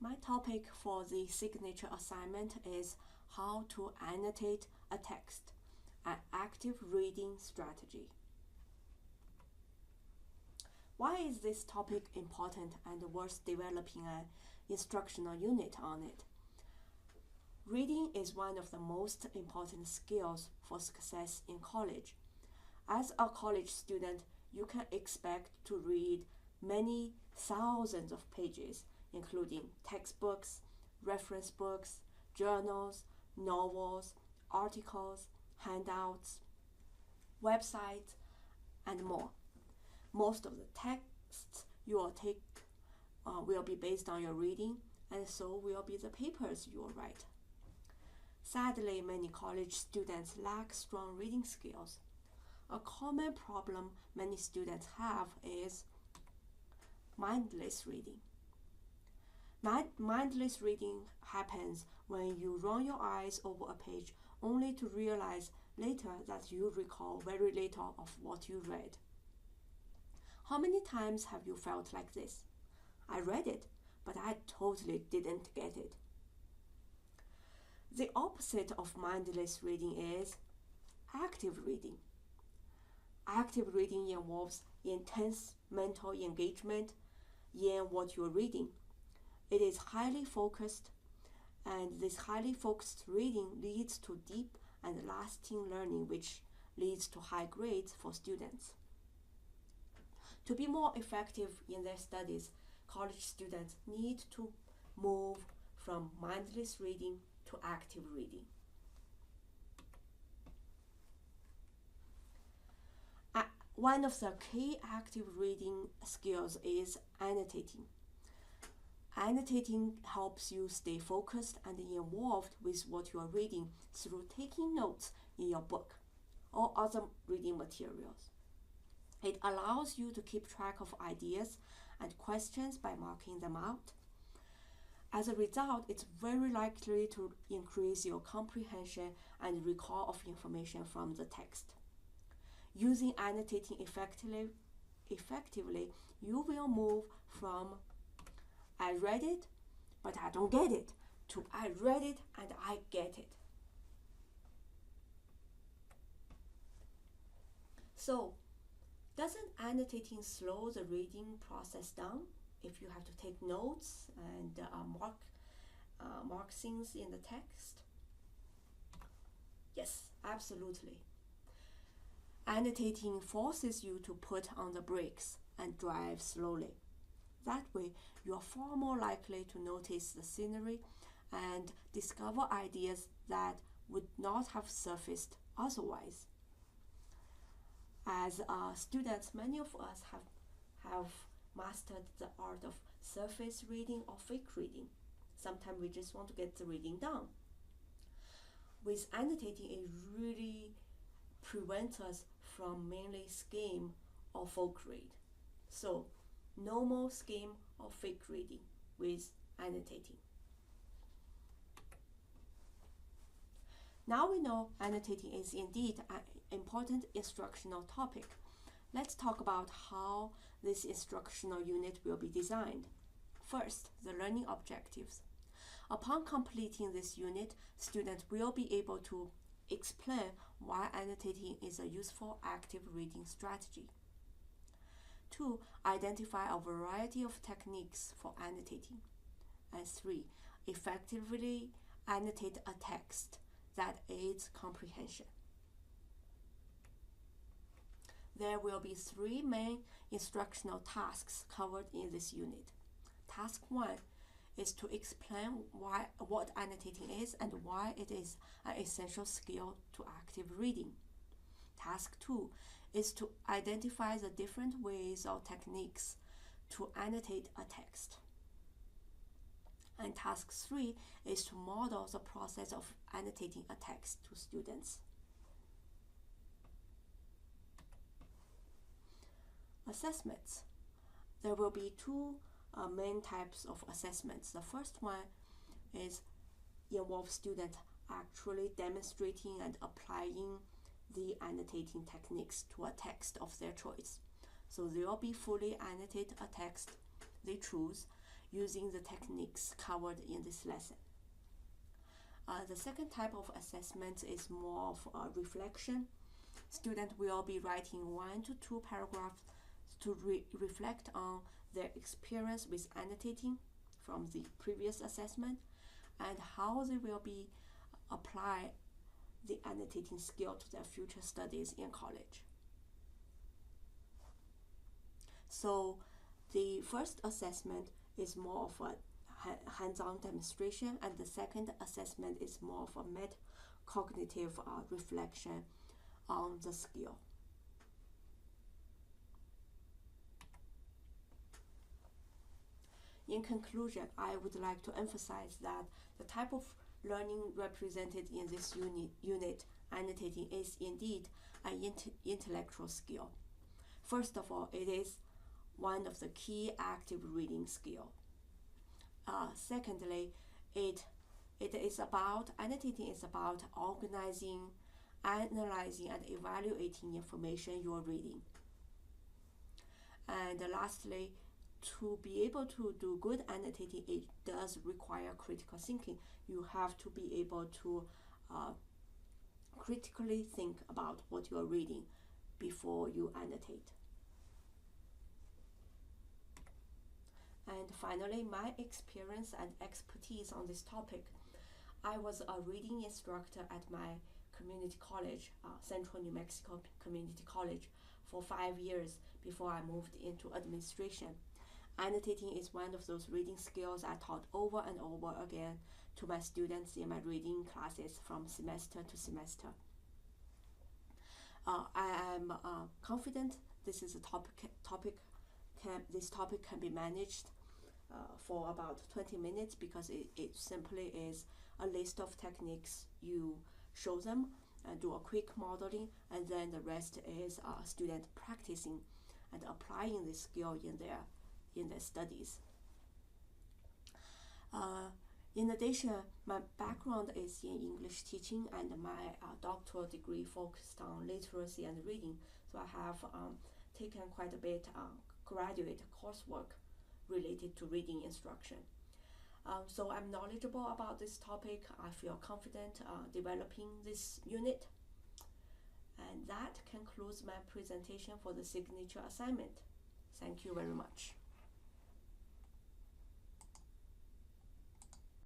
My topic for the signature assignment is how to annotate a text, an active reading strategy. Why is this topic important and worth developing an instructional unit on it? Reading is one of the most important skills for success in college. As a college student, you can expect to read many thousands of pages, including textbooks, reference books, journals, novels, articles, handouts, websites, and more. Most of the texts you will take will be based on your reading, and so will be the papers you will write. Sadly, many college students lack strong reading skills. A common problem many students have is mindless reading. Mindless reading happens when you run your eyes over a page only to realize later that you recall very little of what you read. How many times have you felt like this? I read it, but I totally didn't get it. The opposite of mindless reading is active reading. Active reading involves intense mental engagement in what you're reading. It is highly focused, and this highly focused reading leads to deep and lasting learning, which leads to high grades for students. To be more effective in their studies, college students need to move from mindless reading to active reading. One of the key active reading skills is annotating. Annotating helps you stay focused and involved with what you are reading through taking notes in your book or other reading materials. It allows you to keep track of ideas and questions by marking them out. As a result, it's very likely to increase your comprehension and recall of information from the text. Using annotating effectively, you will move from I read it, but I don't get it, to I read it and I get it. So, doesn't annotating slow the reading process down if you have to take notes and mark things in the text? Yes, absolutely. Annotating forces you to put on the brakes and drive slowly. That way, you are far more likely to notice the scenery and discover ideas that would not have surfaced otherwise. As students, many of us have mastered the art of surface reading or fake reading. Sometimes we just want to get the reading done. With annotating, it really prevents us from mainly skim or folk read. So, no more skim or fake reading with annotating. Now we know annotating is indeed an important instructional topic. Let's talk about how this instructional unit will be designed. First, the learning objectives. Upon completing this unit, students will be able to explain why annotating is a useful active reading strategy. 2. Identify a variety of techniques for annotating. And 3. Effectively annotate a text that aids comprehension. There will be 3 main instructional tasks covered in this unit. Task 1 is to explain what annotating is and why it is an essential skill to active reading. Task 2 is to identify the different ways or techniques to annotate a text. And task 3 is to model the process of annotating a text to students. Assessments. There will be 2 main types of assessments. The first one involves students actually demonstrating and applying the annotating techniques to a text of their choice. So they will be fully annotate a text they choose using the techniques covered in this lesson. The second type of assessment is more of a reflection. Students will be writing 1 to 2 paragraphs to reflect on their experience with annotating from the previous assessment and how they will be apply the annotating skill to their future studies in college. So the first assessment is more of a hands-on demonstration, and the second assessment is more of a metacognitive reflection on the skill. In conclusion, I would like to emphasize that the type of learning represented in this unit, annotating, is indeed an intellectual skill. First of all, it is one of the key active reading skill. Secondly, annotating is about organizing, analyzing, and evaluating information you are reading. And lastly, to be able to do good annotating, it does require critical thinking. You have to be able to critically think about what you are reading before you annotate. And finally, my experience and expertise on this topic. I was a reading instructor at my community college, Central New Mexico Community College, for 5 years before I moved into administration. Annotating is one of those reading skills I taught over and over again to my students in my reading classes from semester to semester. I am confident this topic can be managed for about 20 minutes because it simply is a list of techniques. You show them and do a quick modeling, and then the rest is student practicing and applying this skill in their studies. In addition, my background is in English teaching, and my doctoral degree focused on literacy and reading, so I have taken quite a bit graduate coursework related to reading instruction. So I'm knowledgeable about this topic. I feel confident developing this unit. And that concludes my presentation for the signature assignment. Thank you very much.